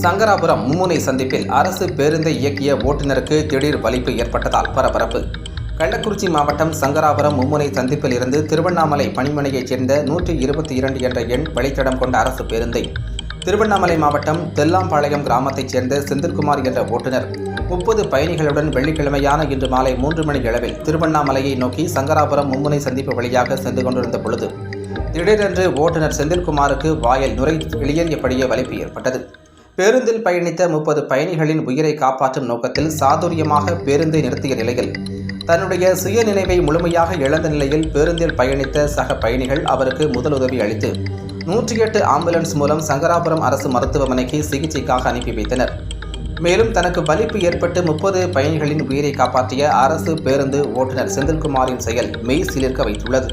சங்கராபுரம் மும்முனை சந்திப்பில் அரசு பேருந்தை இயக்கிய ஓட்டுநருக்கு திடீர் வலிப்பு ஏற்பட்டதால் பரபரப்பு. கள்ளக்குறிச்சி மாவட்டம் சங்கராபுரம் மும்முனை சந்திப்பில் இருந்து திருவண்ணாமலை பணிமனையைச் சேர்ந்த 122 என்ற எண் வழித்தடம் கொண்ட அரசு பேருந்தை திருவண்ணாமலை மாவட்டம் தெல்லாம்பாளையம் கிராமத்தைச் சேர்ந்த செந்தில்குமார் என்ற ஓட்டுநர் 30 பயணிகளுடன் வெள்ளிக்கிழமையான இன்று மாலை 3 மணி அளவில் திருவண்ணாமலையை நோக்கி சங்கராபுரம் மும்முனை சந்திப்பு வழியாக சென்று கொண்டிருந்த பொழுது திடீரென்று ஓட்டுநர் செந்தில்குமாருக்கு வாயில் நுரை வெளியேறியபடியே வலிப்பு ஏற்பட்டது. பேருந்தில் பயணித்த 30 பயணிகளின் உயிரை காப்பாற்றும் நோக்கத்தில் சாதுரியமாக பேருந்தை நிறுத்திய நிலையில் தன்னுடைய சுயநினைவை முழுமையாக இழந்த நிலையில் பேருந்தில் பயணித்த சக பயணிகள் அவருக்கு முதலுதவி அளித்து 108 ஆம்புலன்ஸ் மூலம் சங்கராபுரம் அரசு மருத்துவமனைக்கு சிகிச்சைக்காக அனுப்பி வைத்தனர். மேலும் தனக்கு வலிப்பு ஏற்பட்டு 30 பயணிகளின் உயிரை காப்பாற்றிய அரசு பேருந்து ஓட்டுநர் செந்தில்குமாரின் செயல் மெய் சிலிர்க்க வைத்துள்ளது.